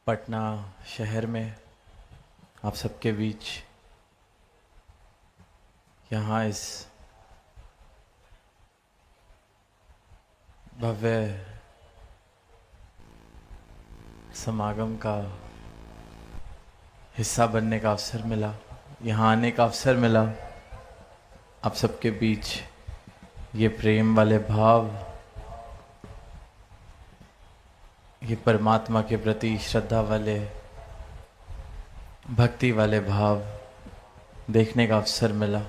पटना शहर में आप सबके बीच यहाँ इस भव्य समागम का हिस्सा बनने का अवसर मिला, यहाँ आने का अवसर मिला। आप सबके बीच ये प्रेम वाले भाव, ये परमात्मा के प्रति श्रद्धा वाले, भक्ति वाले भाव देखने का अवसर मिला।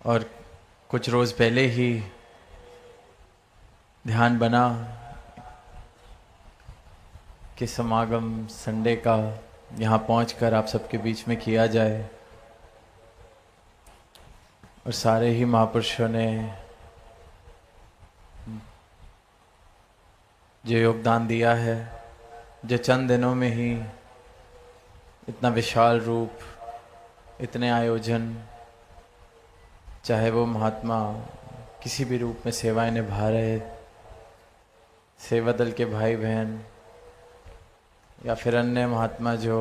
और कुछ रोज़ पहले ही ध्यान बना कि समागम संडे का यहाँ पहुंचकर आप सबके बीच में किया जाए। और सारे ही महापुरुषों ने जो योगदान दिया है, जो चंद दिनों में ही इतना विशाल रूप, इतने आयोजन, चाहे वो महात्मा किसी भी रूप में सेवाएं निभा रहे, सेवा दल के भाई बहन या फिर अन्य महात्मा जो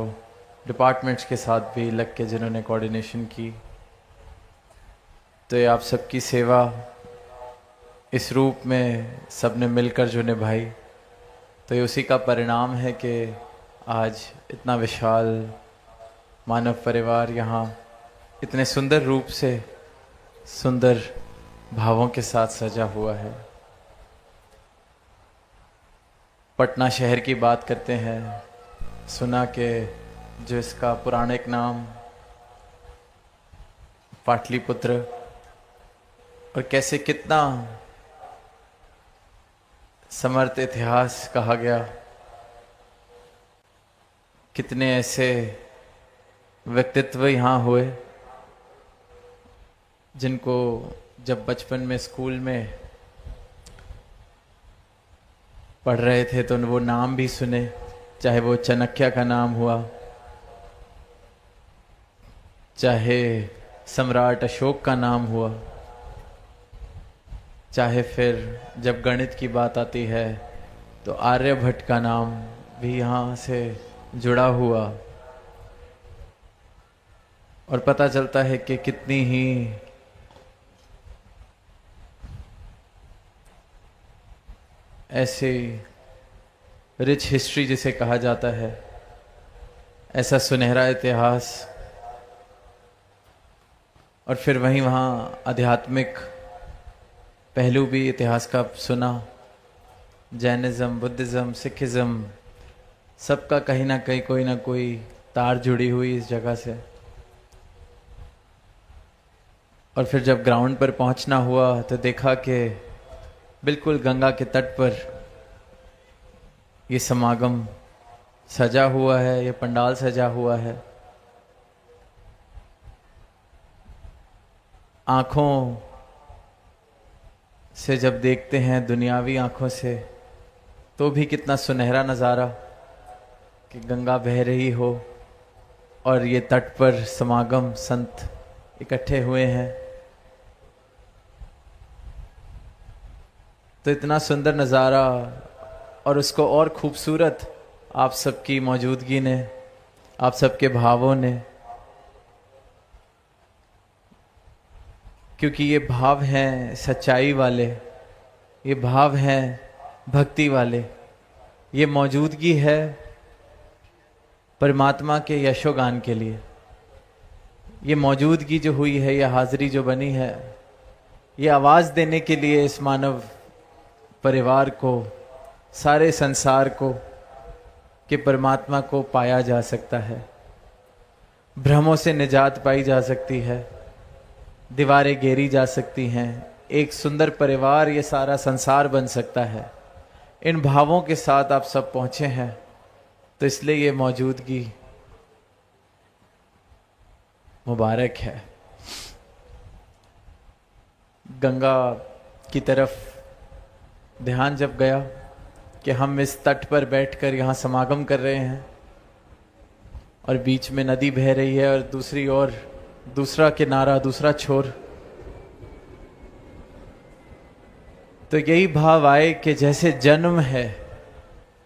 डिपार्टमेंट्स के साथ भी लग के जिन्होंने कोऑर्डिनेशन की, तो ये आप सबकी सेवा इस रूप में सबने मिलकर जो निभाई, तो ये उसी का परिणाम है कि आज इतना विशाल मानव परिवार यहाँ इतने सुंदर रूप से, सुंदर भावों के साथ सजा हुआ है। पटना शहर की बात करते हैं, सुना कि जो इसका पौराणिक नाम पाटलिपुत्र, और कैसे कितना समर्थ इतिहास कहा गया, कितने ऐसे व्यक्तित्व यहाँ हुए जिनको जब बचपन में स्कूल में पढ़ रहे थे तो वो नाम भी सुने, चाहे वो चाणक्य का नाम हुआ, चाहे सम्राट अशोक का नाम हुआ, चाहे फिर जब गणित की बात आती है तो आर्यभट्ट का नाम भी यहाँ से जुड़ा हुआ। और पता चलता है कि कितनी ही ऐसी रिच हिस्ट्री जिसे कहा जाता है, ऐसा सुनहरा इतिहास। और फिर वहीं वहाँ आध्यात्मिक पहलू भी इतिहास का सुना, जैनिज़्म, बुद्धिज़्म, सिखिज़्म, सबका कहीं ना कहीं कोई ना कोई तार जुड़ी हुई इस जगह से। और फिर जब ग्राउंड पर पहुंचना हुआ तो देखा कि बिल्कुल गंगा के तट पर ये समागम सजा हुआ है, ये पंडाल सजा हुआ है। आँखों से जब देखते हैं, दुनियावी आँखों से, तो भी कितना सुनहरा नज़ारा कि गंगा बह रही हो और ये तट पर समागम संत इकट्ठे हुए हैं। तो इतना सुंदर नज़ारा, और उसको और खूबसूरत आप सबकी मौजूदगी ने, आप सबके भावों ने, क्योंकि ये भाव हैं सच्चाई वाले, ये भाव हैं भक्ति वाले, ये मौजूदगी है परमात्मा के यशोगान के लिए। ये मौजूदगी जो हुई है, ये हाजिरी जो बनी है, ये आवाज़ देने के लिए इस मानव परिवार को, सारे संसार को, कि परमात्मा को पाया जा सकता है, भ्रमों से निजात पाई जा सकती है, दीवारें घेरी जा सकती हैं, एक सुंदर परिवार, ये सारा संसार बन सकता है। इन भावों के साथ आप सब पहुंचे हैं, तो इसलिए ये मौजूदगी मुबारक है। गंगा की तरफ ध्यान जब गया कि हम इस तट पर बैठकर यहाँ समागम कर रहे हैं और बीच में नदी बह रही है और दूसरी ओर दूसरा किनारा, दूसरा छोर, तो यही भाव आए कि जैसे जन्म है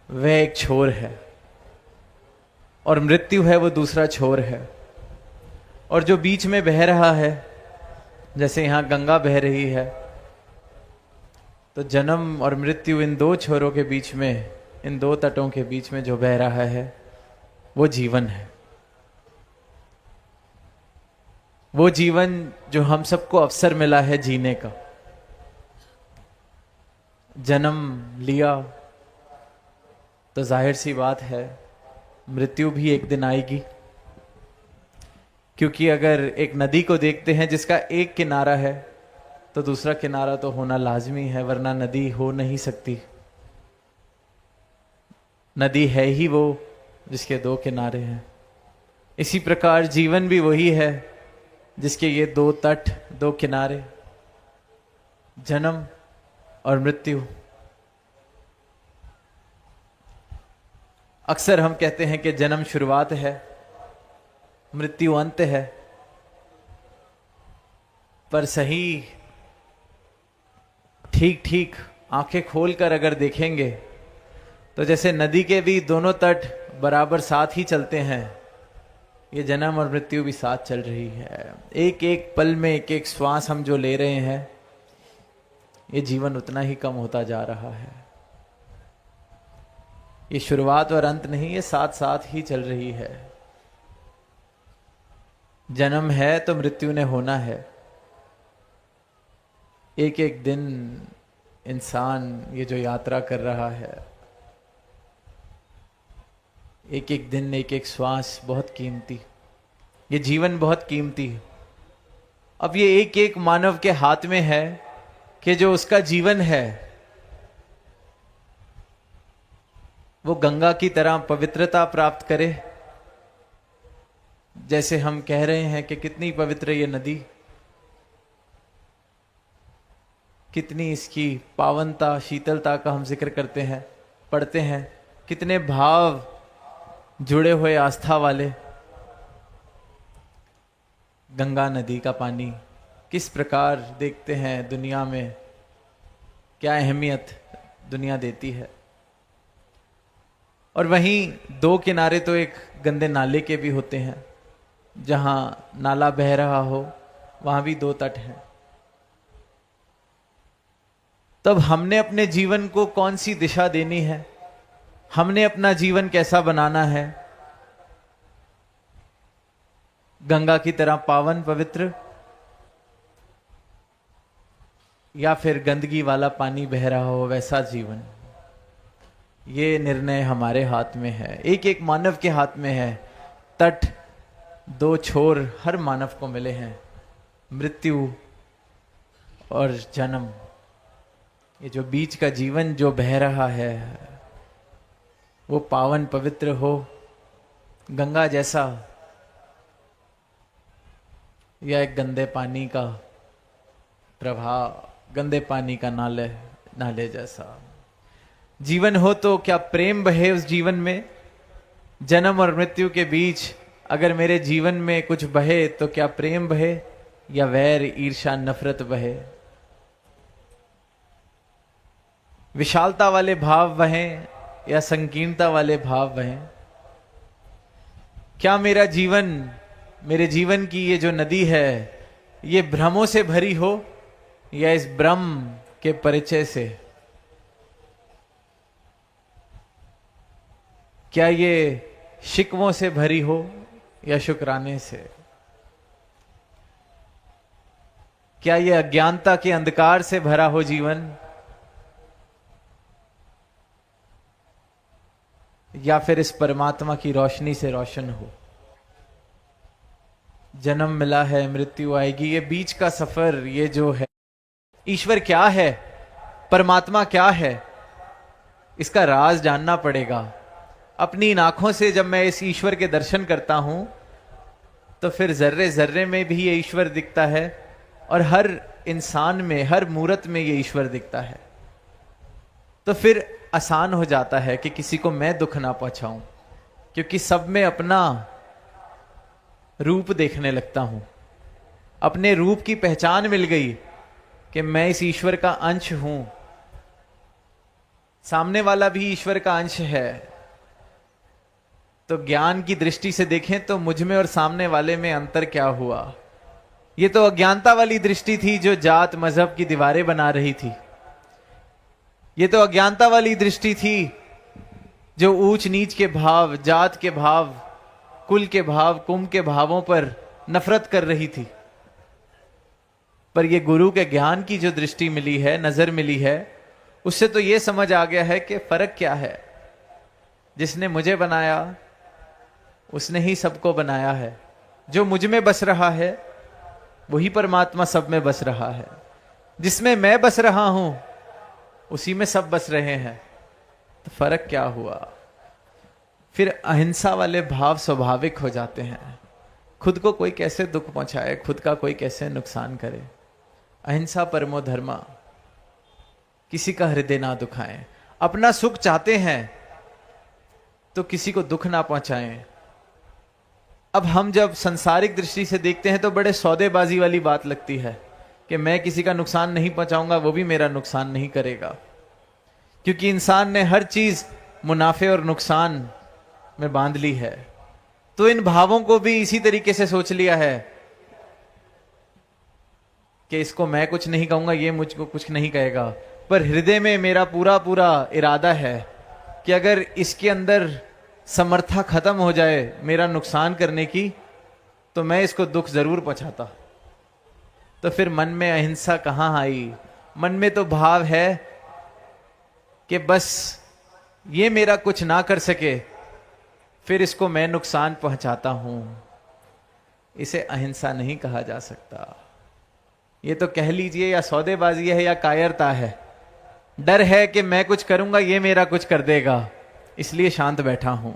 वह एक छोर है और मृत्यु है वो दूसरा छोर है, और जो बीच में बह रहा है, जैसे यहां गंगा बह रही है, तो जन्म और मृत्यु इन दो छोरों के बीच में, इन दो तटों के बीच में जो बह रहा है वो जीवन है। वो जीवन जो हम सबको अवसर मिला है जीने का। जन्म लिया तो जाहिर सी बात है मृत्यु भी एक दिन आएगी, क्योंकि अगर एक नदी को देखते हैं जिसका एक किनारा है तो दूसरा किनारा तो होना लाजमी है, वरना नदी हो नहीं सकती। नदी है ही वो जिसके दो किनारे हैं। इसी प्रकार जीवन भी वही है जिसके ये दो तट, दो किनारे, जन्म और मृत्यु। अक्सर हम कहते हैं कि जन्म शुरुआत है, मृत्यु अंत है, पर सही ठीक ठीक आंखें खोलकर अगर देखेंगे तो जैसे नदी के भी दोनों तट बराबर साथ ही चलते हैं, ये जन्म और मृत्यु भी साथ चल रही है। एक एक पल में एक एक श्वास हम जो ले रहे हैं, ये जीवन उतना ही कम होता जा रहा है। ये शुरुआत और अंत नहीं, ये साथ साथ ही चल रही है। जन्म है तो मृत्यु ने होना है। एक एक दिन इंसान ये जो यात्रा कर रहा है, एक एक दिन एक एक श्वास बहुत कीमती, ये जीवन बहुत कीमती है। अब ये एक एक मानव के हाथ में है कि जो उसका जीवन है वो गंगा की तरह पवित्रता प्राप्त करे। जैसे हम कह रहे हैं कि कितनी पवित्र ये नदी, कितनी इसकी पावनता, शीतलता का हम जिक्र करते हैं, पढ़ते हैं, कितने भाव जुड़े हुए आस्था वाले। गंगा नदी का पानी किस प्रकार देखते हैं दुनिया में, क्या अहमियत दुनिया देती है। और वहीं दो किनारे तो एक गंदे नाले के भी होते हैं, जहां नाला बह रहा हो वहां भी दो तट हैं। तब हमने अपने जीवन को कौन सी दिशा देनी है, हमने अपना जीवन कैसा बनाना है। गंगा की तरह पावन पवित्र, या फिर गंदगी वाला पानी बह रहा हो वैसा जीवन। ये निर्णय हमारे हाथ में है, एक एक मानव के हाथ में है। तट दो छोर हर मानव को मिले हैं, मृत्यु और जन्म। ये जो बीच का जीवन जो बह रहा है वो पावन पवित्र हो, गंगा जैसा, या एक गंदे पानी का प्रभाव, गंदे पानी का नाले जैसा। जीवन हो तो क्या प्रेम बहे उस जीवन में। जन्म और मृत्यु के बीच अगर मेरे जीवन में कुछ बहे तो क्या प्रेम बहे या वैर, ईर्ष्या, नफरत बहे। विशालता वाले भाव बहें या संकीर्णता वाले भाव बहें। क्या मेरा जीवन, मेरे जीवन की ये जो नदी है, ये भ्रमों से भरी हो या इस ब्रह्म के परिचय से। क्या ये शिकवों से भरी हो या शुक्राने से। क्या ये अज्ञानता के अंधकार से भरा हो जीवन, या फिर इस परमात्मा की रोशनी से रोशन हो। जन्म मिला है, मृत्यु आएगी, ये बीच का सफर, ये जो है ईश्वर क्या है, परमात्मा क्या है, इसका राज जानना पड़ेगा। अपनी इन आंखों से जब मैं इस ईश्वर के दर्शन करता हूं तो फिर जर्रे जर्रे में भी ये ईश्वर दिखता है और हर इंसान में, हर मूरत में ये ईश्वर दिखता है। तो फिर आसान हो जाता है कि किसी को मैं दुख ना पहुंचाऊं, क्योंकि सब में अपना रूप देखने लगता हूं। अपने रूप की पहचान मिल गई कि मैं इस ईश्वर का अंश हूं, सामने वाला भी ईश्वर का अंश है। तो ज्ञान की दृष्टि से देखें तो मुझ में और सामने वाले में अंतर क्या हुआ? ये तो अज्ञानता वाली दृष्टि थी जो जात मजहब की दीवारें बना रही थी। ये तो अज्ञानता वाली दृष्टि थी जो ऊंच नीच के भाव, जात के भाव, कुल के भाव, कुंभ के भावों पर नफरत कर रही थी। पर ये गुरु के ज्ञान की जो दृष्टि मिली है, नजर मिली है, उससे तो ये समझ आ गया है कि फर्क क्या है। जिसने मुझे बनाया उसने ही सबको बनाया है। जो मुझ में बस रहा है वही परमात्मा सब में बस रहा है। जिसमें मैं बस रहा हूं उसी में सब बस रहे हैं। तो फर्क क्या हुआ? फिर अहिंसा वाले भाव स्वाभाविक हो जाते हैं। खुद को कोई कैसे दुख पहुंचाए, खुद का कोई कैसे नुकसान करे। अहिंसा परमो धर्मा, किसी का हृदय ना दुखाएं। अपना सुख चाहते हैं तो किसी को दुख ना पहुंचाएं। अब हम जब संसारिक दृष्टि से देखते हैं तो बड़े सौदेबाजी वाली बात लगती है कि मैं किसी का नुकसान नहीं पहुंचाऊंगा, वो भी मेरा नुकसान नहीं करेगा। क्योंकि इंसान ने हर चीज मुनाफे और नुकसान में बांध ली है। तो इन भावों को भी इसी तरीके से सोच लिया है कि इसको मैं कुछ नहीं कहूंगा, ये मुझको कुछ नहीं कहेगा। पर हृदय में मेरा पूरा पूरा इरादा है कि अगर इसके अंदर समर्था खत्म हो जाए मेरा नुकसान करने की, तो मैं इसको दुख जरूर पहुंचाता। तो फिर मन में अहिंसा कहां आई? मन में तो भाव है कि बस ये मेरा कुछ ना कर सके, फिर इसको मैं नुकसान पहुंचाता हूं। इसे अहिंसा नहीं कहा जा सकता। ये तो कह लीजिए या सौदेबाजी है या कायरता है। डर है कि मैं कुछ करूंगा ये मेरा कुछ कर देगा, इसलिए शांत बैठा हूं।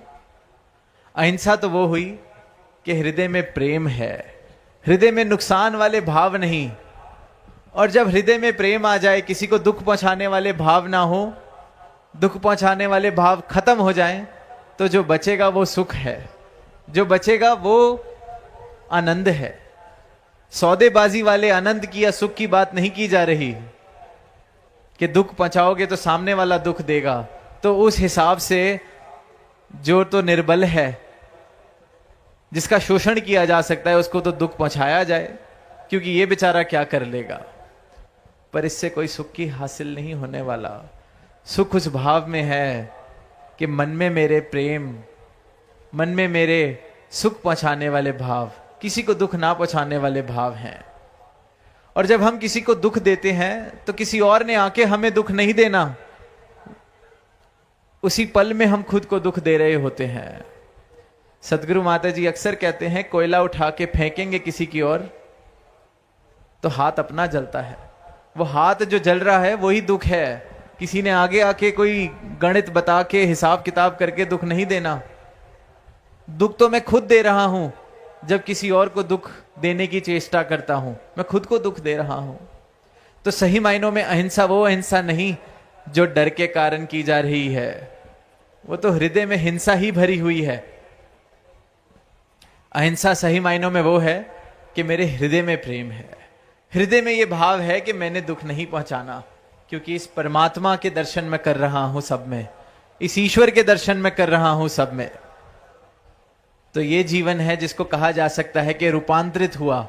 अहिंसा तो वो हुई कि हृदय में प्रेम है, हृदय में नुकसान वाले भाव नहीं। और जब हृदय में प्रेम आ जाए, किसी को दुख पहुंचाने वाले भाव ना हो, दुख पहुंचाने वाले भाव खत्म हो जाएं, तो जो बचेगा वो सुख है, जो बचेगा वो आनंद है। सौदेबाजी वाले आनंद की या सुख की बात नहीं की जा रही कि दुख पहुंचाओगे तो सामने वाला दुख देगा। तो उस हिसाब से जो तो निर्बल है, जिसका शोषण किया जा सकता है, उसको तो दुख पहुंचाया जाए, क्योंकि ये बेचारा क्या कर लेगा। पर इससे कोई सुख की हासिल नहीं होने वाला। सुख उस भाव में है कि मन में मेरे प्रेम, मन में मेरे सुख पहुंचाने वाले भाव, किसी को दुख ना पहुंचाने वाले भाव हैं। और जब हम किसी को दुख देते हैं तो किसी और ने आके हमें दुख नहीं देना, उसी पल में हम खुद को दुख दे रहे होते हैं। सदगुरु माता जी अक्सर कहते हैं, कोयला उठा के फेंकेंगे किसी की ओर तो हाथ अपना जलता है। वो हाथ जो जल रहा है वही दुख है। किसी ने आगे आके कोई गणित बता के हिसाब किताब करके दुख नहीं देना। दुख तो मैं खुद दे रहा हूं। जब किसी और को दुख देने की चेष्टा करता हूं, मैं खुद को दुख दे रहा हूं। तो सही मायनों में अहिंसा वो अहिंसा नहीं जो डर के कारण की जा रही है, वो तो हृदय में हिंसा ही भरी हुई है। अहिंसा सही मायनों में वो है कि मेरे हृदय में प्रेम है, हृदय में ये भाव है कि मैंने दुख नहीं पहुंचाना, क्योंकि इस परमात्मा के दर्शन में कर रहा हूं सब में, इस ईश्वर के दर्शन में कर रहा हूं सब में। तो ये जीवन है जिसको कहा जा सकता है कि रूपांतरित हुआ।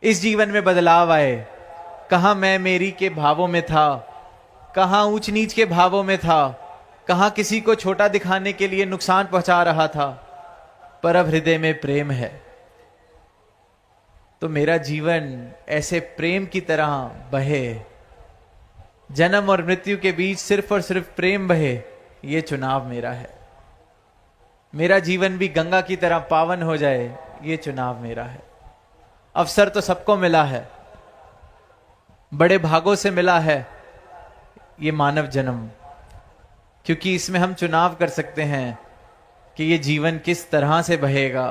इस जीवन में बदलाव आए। कहां मैं मेरी के भावों में था, कहां ऊंच नीच के भावों में था, कहां किसी को छोटा दिखाने के लिए नुकसान पहुंचा रहा था, पर अब हृदय में प्रेम है। तो मेरा जीवन ऐसे प्रेम की तरह बहे, जन्म और मृत्यु के बीच सिर्फ और सिर्फ प्रेम बहे, ये चुनाव मेरा है। मेरा जीवन भी गंगा की तरह पावन हो जाए, ये चुनाव मेरा है। अवसर तो सबको मिला है, बड़े भागों से मिला है ये मानव जन्म, क्योंकि इसमें हम चुनाव कर सकते हैं कि ये जीवन किस तरह से बहेगा।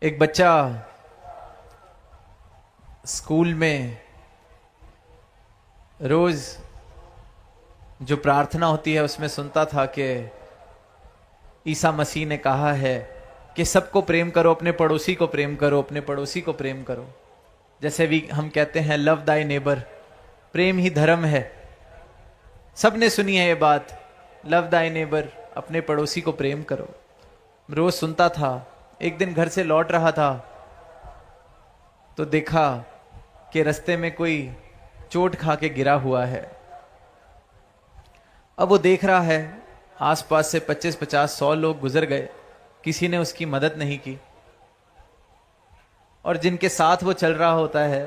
एक बच्चा स्कूल में रोज जो प्रार्थना होती है उसमें सुनता था कि ईसा मसीह ने कहा है कि सबको प्रेम करो, अपने पड़ोसी को प्रेम करो, अपने पड़ोसी को प्रेम करो। जैसे भी हम कहते हैं लव दाई नेबर, प्रेम ही धर्म है। सबने सुनी है ये बात, लव दाई नेबर, अपने पड़ोसी को प्रेम करो। रोज सुनता था। एक दिन घर से लौट रहा था तो देखा कि रास्ते में कोई चोट खा के गिरा हुआ है। अब वो देख रहा है आसपास से 25, 50, 100 लोग गुजर गए, किसी ने उसकी मदद नहीं की। और जिनके साथ वो चल रहा होता है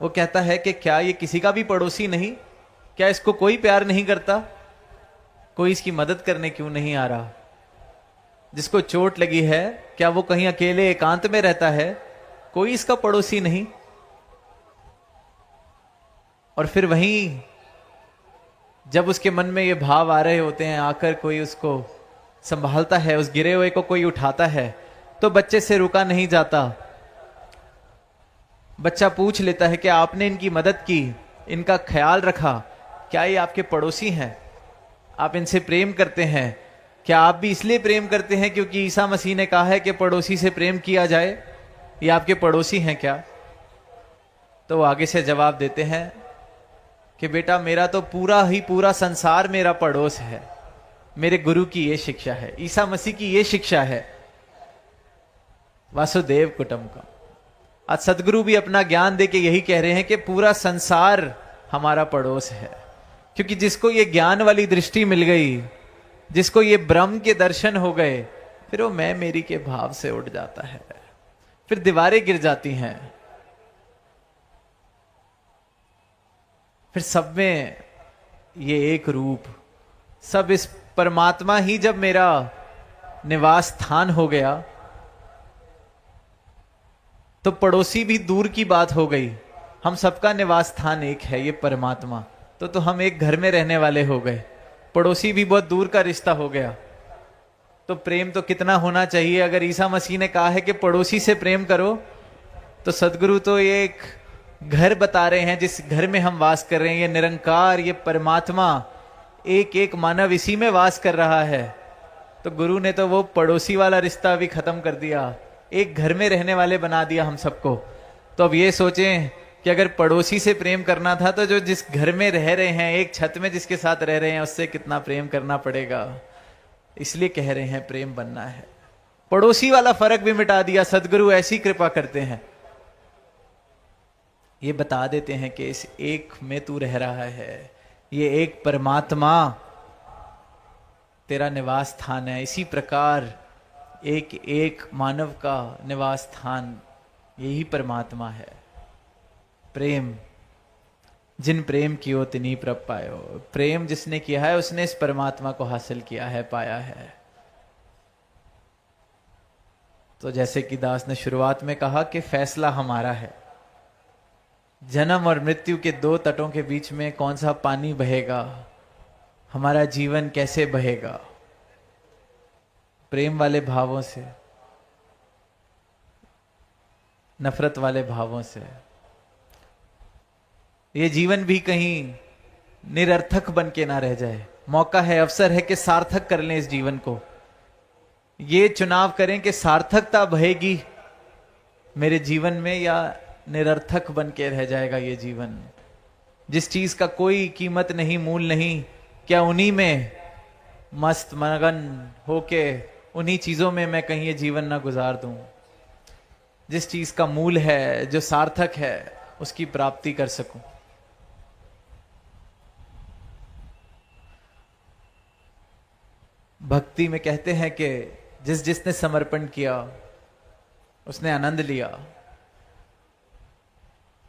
वो कहता है कि क्या ये किसी का भी पड़ोसी नहीं? क्या इसको कोई प्यार नहीं करता? कोई इसकी मदद करने क्यों नहीं आ रहा? जिसको चोट लगी है क्या वो कहीं अकेले एकांत में रहता है? कोई इसका पड़ोसी नहीं। और फिर वहीं जब उसके मन में ये भाव आ रहे होते हैं, आकर कोई उसको संभालता है, उस गिरे हुए को कोई उठाता है, तो बच्चे से रुका नहीं जाता। बच्चा पूछ लेता है कि आपने इनकी मदद की, इनका ख्याल रखा, क्या ये आपके पड़ोसी हैं? आप इनसे प्रेम करते हैं? क्या आप भी इसलिए प्रेम करते हैं क्योंकि ईसा मसीह ने कहा है कि पड़ोसी से प्रेम किया जाए? ये आपके पड़ोसी हैं क्या? तो वो आगे से जवाब देते हैं कि बेटा मेरा तो पूरा संसार मेरा पड़ोस है। मेरे गुरु की ये शिक्षा है, ईसा मसीह की ये शिक्षा है, वासुदेव कुटुंबकम। आज सदगुरु भी अपना ज्ञान देके यही कह रहे हैं कि पूरा संसार हमारा पड़ोस है। क्योंकि जिसको ये ज्ञान वाली दृष्टि मिल गई, जिसको ये ब्रह्म के दर्शन हो गए, फिर वो मैं मेरी के भाव से उठ जाता है, फिर दीवारें गिर जाती हैं, फिर सब में ये एक रूप, सब इस परमात्मा ही जब मेरा निवास स्थान हो गया तो पड़ोसी भी दूर की बात हो गई। हम सबका निवास स्थान एक है, ये परमात्मा। तो हम एक घर में रहने वाले हो गए, पड़ोसी भी बहुत दूर का रिश्ता हो गया। तो प्रेम तो कितना होना चाहिए। अगर ईसा मसीह ने कहा है कि पड़ोसी से प्रेम करो, तो सदगुरु तो ये एक घर बता रहे हैं जिस घर में हम वास कर रहे हैं। ये निरंकार, ये परमात्मा, एक एक मानव इसी में वास कर रहा है। तो गुरु ने तो वो पड़ोसी वाला रिश्ता भी खत्म कर दिया, एक घर में रहने वाले बना दिया हम सबको। तो अब ये सोचें कि अगर पड़ोसी से प्रेम करना था तो जो जिस घर में रह रहे हैं, एक छत में जिसके साथ रह रहे हैं, उससे कितना प्रेम करना पड़ेगा। इसलिए कह रहे हैं प्रेम बनना है। पड़ोसी वाला फर्क भी मिटा दिया। सदगुरु ऐसी कृपा करते हैं, ये बता देते हैं कि इस एक में तू रह रहा है, ये एक परमात्मा तेरा निवास स्थान है। इसी प्रकार एक एक मानव का निवास स्थान यही परमात्मा है। प्रेम जिन प्रेम कियो तिन्हीं प्रभ पायो। प्रेम जिसने किया है उसने इस परमात्मा को हासिल किया है, पाया है। तो जैसे कि दास ने शुरुआत में कहा कि फैसला हमारा है। जन्म और मृत्यु के दो तटों के बीच में कौन सा पानी बहेगा, हमारा जीवन कैसे बहेगा, प्रेम वाले भावों से, नफरत वाले भावों से। ये जीवन भी कहीं निरर्थक बन के ना रह जाए। मौका है, अवसर है कि सार्थक कर लें इस जीवन को। ये चुनाव करें कि सार्थकता बहेगी मेरे जीवन में या निरर्थक बन के रह जाएगा ये जीवन। जिस चीज का कोई कीमत नहीं, मूल नहीं, क्या उन्हीं में मस्त मगन होके उन्हीं चीजों में मैं कहीं ये जीवन ना गुजार दूं। जिस चीज का मूल है, जो सार्थक है, उसकी प्राप्ति कर सकूं। भक्ति में कहते हैं कि जिसने समर्पण किया उसने आनंद लिया।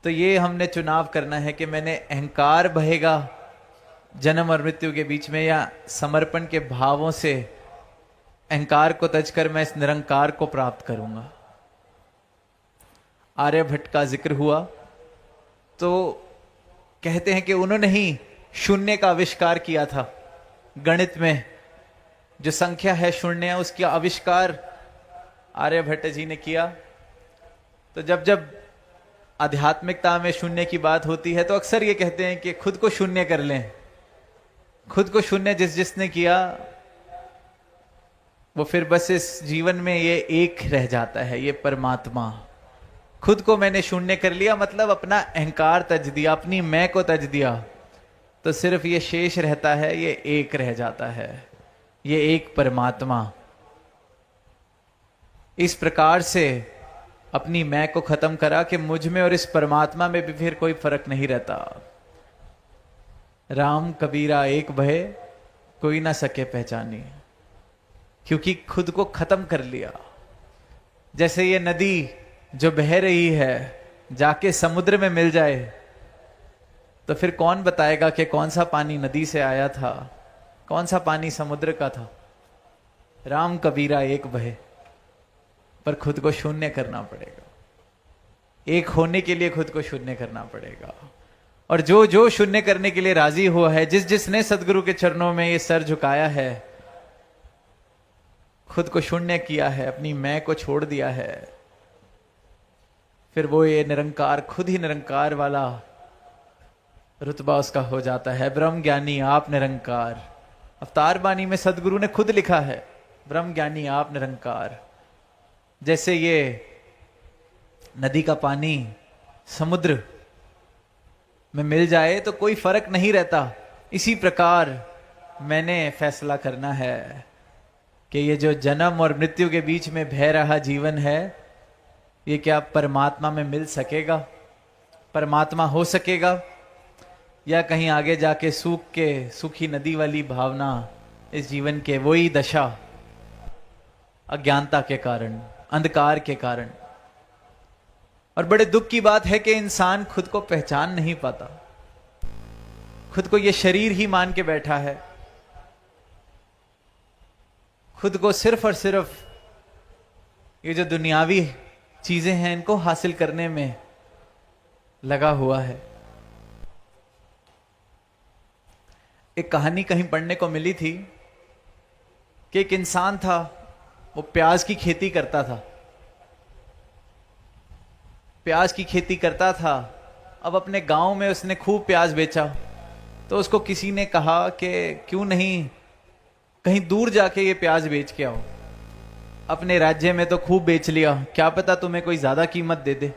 तो ये हमने चुनाव करना है कि मैंने अहंकार बहेगा जन्म और मृत्यु के बीच में, या समर्पण के भावों से अहंकार को तज कर मैं इस निरंकार को प्राप्त करूंगा। आर्यभट्ट का जिक्र हुआ तो कहते हैं कि उन्होंने ही शून्य का आविष्कार किया था। गणित में जो संख्या है शून्य, उसका आविष्कार आर्यभट्ट जी ने किया। तो जब जब आध्यात्मिकता में शून्य की बात होती है तो अक्सर ये कहते हैं कि खुद को शून्य कर लें। खुद को शून्य जिसने किया वो फिर बस इस जीवन में ये एक रह जाता है, ये परमात्मा। खुद को मैंने शून्य कर लिया, मतलब अपना अहंकार तज दिया, अपनी मैं को तज दिया। तो सिर्फ ये शेष रहता है, ये एक रह जाता है, ये एक परमात्मा। इस प्रकार से अपनी मैं को खत्म करा कि मुझ में और इस परमात्मा में भी फिर कोई फर्क नहीं रहता। राम कबीरा एक भय, कोई ना सके पहचानी, क्योंकि खुद को खत्म कर लिया। जैसे ये नदी जो बह रही है जाके समुद्र में मिल जाए तो फिर कौन बताएगा कि कौन सा पानी नदी से आया था, कौन सा पानी समुद्र का था। राम कबीरा एक भय, पर खुद को शून्य करना पड़ेगा। एक होने के लिए खुद को शून्य करना पड़ेगा। और जो जो शून्य करने के लिए राजी हुआ है, जिस जिसने सदगुरु के चरणों में ये सर झुकाया है, खुद को शून्य किया है, अपनी मैं को छोड़ दिया है, फिर वो ये निरंकार, खुद ही निरंकार वाला रुतबा उसका हो जाता है। ब्रह्म ज्ञानी आप निरंकार। अवतार बानी में सदगुरु ने खुद लिखा है, ब्रह्म ज्ञानी आप निरंकार। जैसे ये नदी का पानी समुद्र में मिल जाए तो कोई फर्क नहीं रहता, इसी प्रकार मैंने फैसला करना है कि ये जो जन्म और मृत्यु के बीच में बह रहा जीवन है, ये क्या परमात्मा में मिल सकेगा, परमात्मा हो सकेगा, या कहीं आगे जाके सूख के सूखी नदी वाली भावना इस जीवन के वही दशा, अज्ञानता के कारण, अंधकार के कारण। और बड़े दुख की बात है कि इंसान खुद को पहचान नहीं पाता, खुद को ये शरीर ही मान के बैठा है, खुद को सिर्फ और सिर्फ ये जो दुनियावी चीजें हैं इनको हासिल करने में लगा हुआ है। एक कहानी कहीं पढ़ने को मिली थी कि एक इंसान था, वो प्याज की खेती करता था, प्याज की खेती करता था। अब अपने गांव में उसने खूब प्याज बेचा, तो उसको किसी ने कहा कि क्यों नहीं कहीं दूर जाके ये प्याज बेच के आओ, अपने राज्य में तो खूब बेच लिया, क्या पता तुम्हें कोई ज्यादा कीमत दे दे,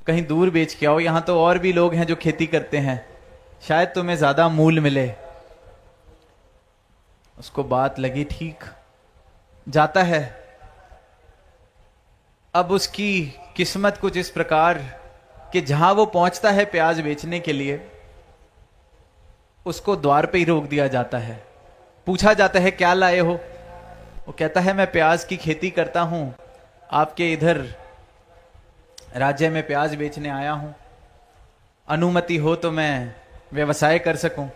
कहीं दूर बेच के आओ, यहां तो और भी लोग हैं जो खेती करते हैं, शायद तुम्हें ज्यादा मूल मिले। उसको बात लगी ठीक, जाता है। अब उसकी किस्मत कुछ इस प्रकार कि जहां वो पहुंचता है प्याज बेचने के लिए, उसको द्वार पे ही रोक दिया जाता है। पूछा जाता है क्या लाए हो, वो कहता है मैं प्याज की खेती करता हूं, आपके इधर राज्य में प्याज बेचने आया हूं, अनुमति हो तो मैं व्यवसाय कर सकूं।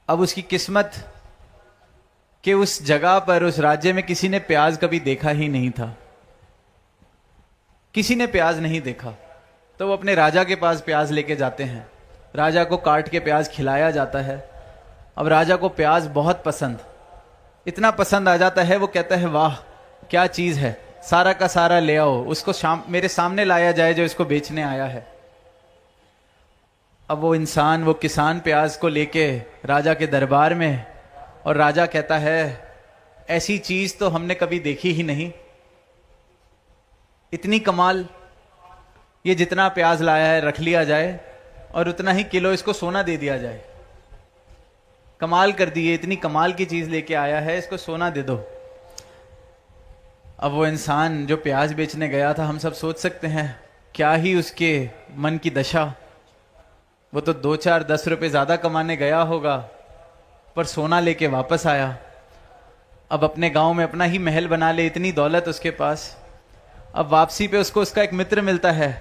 अब उसकी किस्मत कि उस जगह पर, उस राज्य में किसी ने प्याज कभी देखा ही नहीं था, किसी ने प्याज नहीं देखा। तो वो अपने राजा के पास प्याज लेके जाते हैं, राजा को काट के प्याज खिलाया जाता है। अब राजा को प्याज बहुत पसंद, इतना पसंद आ जाता है, वो कहता है वाह क्या चीज है, सारा का सारा ले आओ, उसको मेरे सामने लाया जाए जो इसको बेचने आया है। अब वो इंसान, वो किसान प्याज को लेके राजा के दरबार में, और राजा कहता है ऐसी चीज तो हमने कभी देखी ही नहीं, इतनी कमाल, ये जितना प्याज लाया है रख लिया जाए और उतना ही किलो इसको सोना दे दिया जाए, कमाल कर दिए, इतनी कमाल की चीज लेके आया है, इसको सोना दे दो। अब वो इंसान जो प्याज बेचने गया था, हम सब सोच सकते हैं क्या ही उसके मन की दशा, वो तो 2-4-10 रुपए ज्यादा कमाने गया होगा, पर सोना लेके वापस आया। अब अपने गांव में अपना ही महल बना ले, इतनी दौलत उसके पास। अब वापसी पे उसको उसका एक मित्र मिलता है,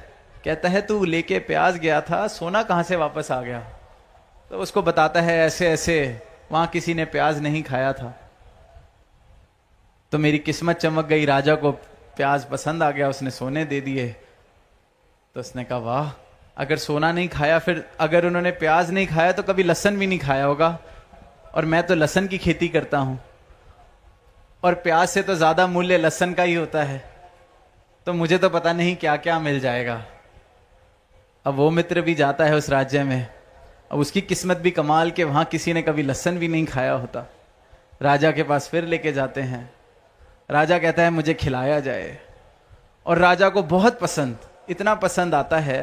कहता है तू लेके प्याज गया था, सोना कहां से वापस आ गया? तो उसको बताता है ऐसे ऐसे वहां किसी ने प्याज नहीं खाया था, तो मेरी किस्मत चमक गई, राजा को प्याज पसंद आ गया, उसने सोने दे दिए। तो उसने कहा वाह, अगर सोना नहीं खाया, फिर अगर उन्होंने प्याज नहीं खाया तो कभी लहसुन भी नहीं खाया होगा, और मैं तो लहसुन की खेती करता हूं, और प्याज से तो ज्यादा मूल्य लहसुन का ही होता है, तो मुझे तो पता नहीं क्या क्या मिल जाएगा। अब वो मित्र भी जाता है उस राज्य में, अब उसकी किस्मत भी कमाल के वहां किसी ने कभी लहसुन भी नहीं खाया होता। राजा के पास फिर लेके जाते हैं, राजा कहता है मुझे खिलाया जाए, और राजा को बहुत पसंद, इतना पसंद आता है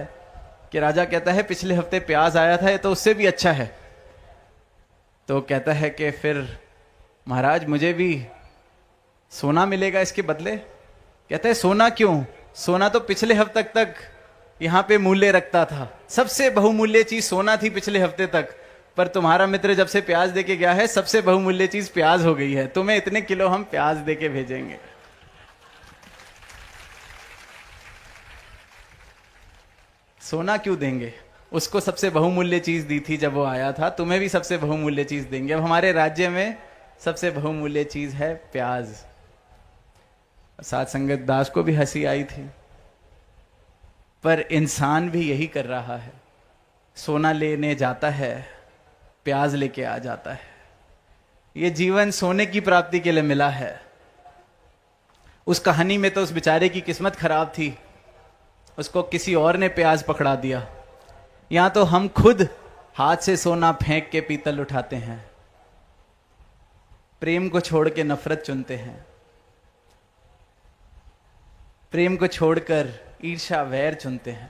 कि राजा कहता है पिछले हफ्ते प्याज आया था, ये तो उससे भी अच्छा है। तो कहता है कि फिर महाराज मुझे भी सोना मिलेगा इसके बदले। कहता है सोना क्यों, सोना तो पिछले हफ्ते तक यहां पे मूल्य रखता था, सबसे बहुमूल्य चीज सोना थी पिछले हफ्ते तक, पर तुम्हारा मित्र जब से प्याज देके गया है सबसे बहुमूल्य चीज प्याज हो गई है, तुम्हें इतने किलो हम प्याज देके भेजेंगे। सोना क्यों देंगे, उसको सबसे बहुमूल्य चीज दी थी जब वो आया था, तुम्हें भी सबसे बहुमूल्य चीज देंगे। अब हमारे राज्य में सबसे बहुमूल्य चीज है प्याज। साथ संगत दास को भी हंसी आई थी, पर इंसान भी यही कर रहा है, सोना लेने जाता है, प्याज लेके आ जाता है। ये जीवन सोने की प्राप्ति के लिए मिला है। उस कहानी में तो उस बेचारे की किस्मत खराब थी, उसको किसी और ने प्याज पकड़ा दिया। यहां तो हम खुद हाथ से सोना फेंक के पीतल उठाते हैं, प्रेम को छोड़ के नफरत चुनते हैं, प्रेम को छोड़कर ईर्ष्या वैर चुनते हैं,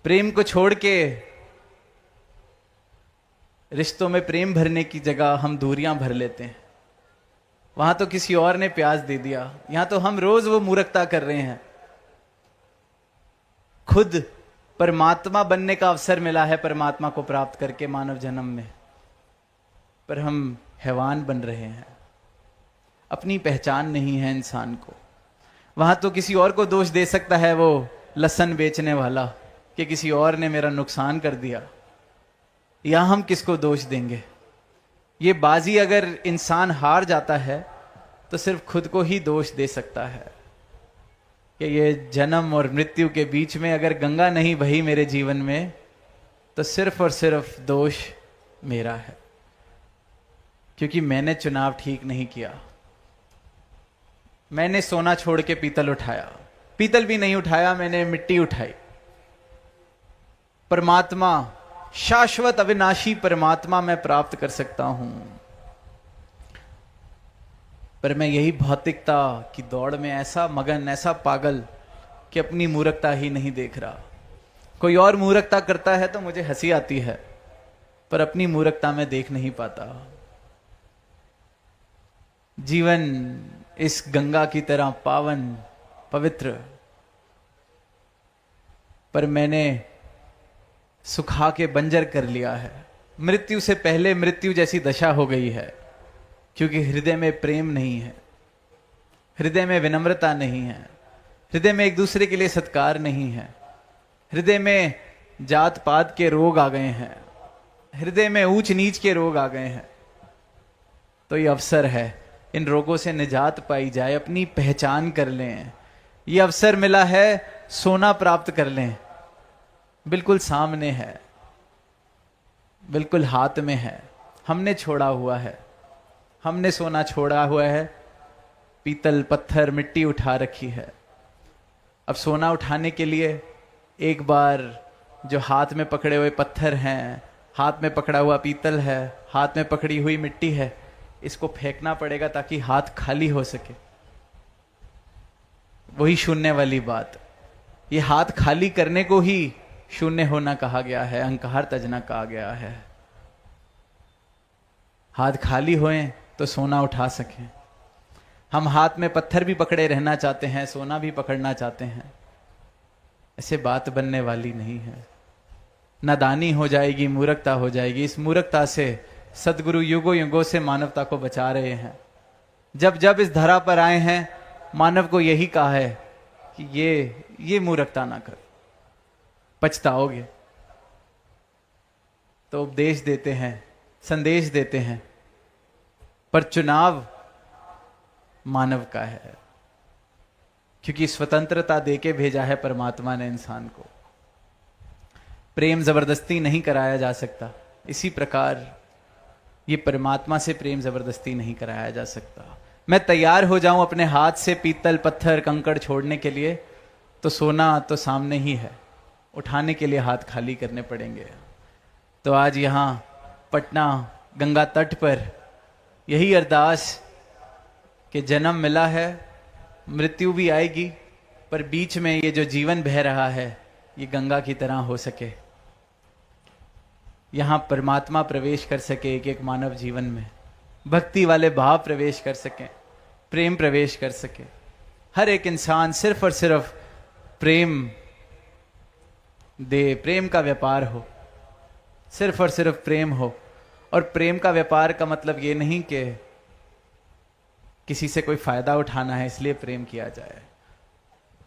प्रेम को छोड़ के रिश्तों में प्रेम भरने की जगह हम दूरियां भर लेते हैं। वहां तो किसी और ने प्याज दे दिया, यहां तो हम रोज वो मूर्खता कर रहे हैं। खुद परमात्मा बनने का अवसर मिला है परमात्मा को प्राप्त करके मानव जन्म में, पर हम हैवान बन रहे हैं। अपनी पहचान नहीं है इंसान को। वहां तो किसी और को दोष दे सकता है वो लहसुन बेचने वाला कि किसी और ने मेरा नुकसान कर दिया, यहां हम किसको दोष देंगे। ये बाजी अगर इंसान हार जाता है तो सिर्फ खुद को ही दोष दे सकता है कि ये जन्म और मृत्यु के बीच में अगर गंगा नहीं बही मेरे जीवन में तो सिर्फ और सिर्फ दोष मेरा है, क्योंकि मैंने चुनाव ठीक नहीं किया। मैंने सोना छोड़ के पीतल उठाया, पीतल भी नहीं उठाया, मैंने मिट्टी उठाई। परमात्मा, शाश्वत अविनाशी परमात्मा मैं प्राप्त कर सकता हूं, पर मैं यही भौतिकता की दौड़ में ऐसा मगन, ऐसा पागल कि अपनी मूर्खता ही नहीं देख रहा। कोई और मूर्खता करता है तो मुझे हंसी आती है, पर अपनी मूर्खता में देख नहीं पाता। जीवन इस गंगा की तरह पावन पवित्र, पर मैंने सुखा के बंजर कर लिया है। मृत्यु से पहले मृत्यु जैसी दशा हो गई है, क्योंकि हृदय में प्रेम नहीं है, हृदय में विनम्रता नहीं है, हृदय में एक दूसरे के लिए सत्कार नहीं है, हृदय में जात पात के रोग आ गए हैं, हृदय में ऊंच नीच के रोग आ गए हैं। तो ये अवसर है, इन रोगों से निजात पाई जाए, अपनी पहचान कर लें। ये अवसर मिला है, सोना प्राप्त कर लें। बिल्कुल सामने है, बिल्कुल हाथ में है, हमने छोड़ा हुआ है, हमने सोना छोड़ा हुआ है, पीतल पत्थर मिट्टी उठा रखी है। अब सोना उठाने के लिए एक बार जो हाथ में पकड़े हुए पत्थर हैं, हाथ में पकड़ा हुआ पीतल है, हाथ में पकड़ी हुई मिट्टी है, इसको फेंकना पड़ेगा ताकि हाथ खाली हो सके। वही शून्य वाली बात, ये हाथ खाली करने को ही शून्य होना कहा गया है, अहंकार तजना कहा गया है। हाथ खाली होएं तो सोना उठा सकें। हम हाथ में पत्थर भी पकड़े रहना चाहते हैं, सोना भी पकड़ना चाहते हैं, ऐसे बात बनने वाली नहीं है। नादानी हो जाएगी, मूर्खता हो जाएगी। इस मूर्खता से सदगुरु युगों युगों से मानवता को बचा रहे हैं। जब जब इस धरा पर आए हैं, मानव को यही कहा है कि ये मूर्खता ना कर, पछताओगे। तो उपदेश देते हैं, संदेश देते हैं, पर चुनाव मानव का है, क्योंकि स्वतंत्रता देके भेजा है परमात्मा ने इंसान को। प्रेम जबरदस्ती नहीं कराया जा सकता, इसी प्रकार ये परमात्मा से प्रेम जबरदस्ती नहीं कराया जा सकता। मैं तैयार हो जाऊं अपने हाथ से पीतल पत्थर कंकड़ छोड़ने के लिए, तो सोना तो सामने ही है, उठाने के लिए हाथ खाली करने पड़ेंगे। तो आज यहां पटना गंगा तट पर यही अरदास कि जन्म मिला है, मृत्यु भी आएगी, पर बीच में ये जो जीवन बह रहा है, ये गंगा की तरह हो सके, यहाँ परमात्मा प्रवेश कर सके, एक एक मानव जीवन में भक्ति वाले भाव प्रवेश कर सकें, प्रेम प्रवेश कर सके। हर एक इंसान सिर्फ और सिर्फ प्रेम दे, प्रेम का व्यापार हो, सिर्फ और सिर्फ प्रेम हो। और प्रेम का व्यापार का मतलब ये नहीं कि किसी से कोई फायदा उठाना है इसलिए प्रेम किया जाए।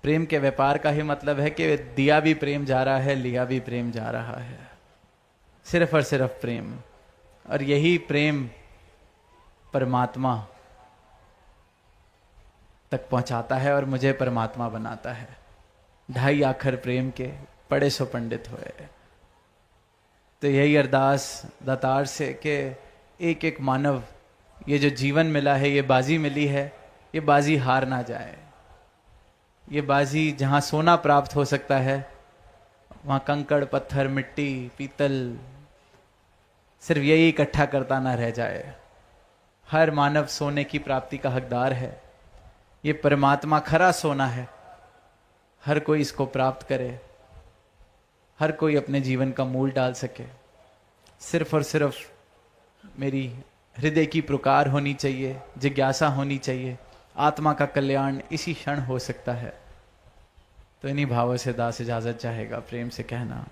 प्रेम के व्यापार का ही मतलब है कि दिया भी प्रेम जा रहा है, लिया भी प्रेम जा रहा है, सिर्फ और सिर्फ प्रेम। और यही प्रेम परमात्मा तक पहुंचाता है और मुझे परमात्मा बनाता है। ढाई आखर प्रेम के पढ़े सो पंडित होए। तो यही अरदास दातार से कि एक एक मानव, ये जो जीवन मिला है, ये बाजी मिली है, ये बाजी हार ना जाए। ये बाजी जहाँ सोना प्राप्त हो सकता है वहाँ कंकड़ पत्थर मिट्टी पीतल सिर्फ यही इकट्ठा करता ना रह जाए। हर मानव सोने की प्राप्ति का हकदार है। ये परमात्मा खरा सोना है, हर कोई इसको प्राप्त करे, हर कोई अपने जीवन का मूल डाल सके। सिर्फ और सिर्फ मेरी हृदय की पुकार होनी चाहिए, जिज्ञासा होनी चाहिए। आत्मा का कल्याण इसी क्षण हो सकता है। तो इन्हीं भावों से दास इजाजत चाहेगा, प्रेम से कहना।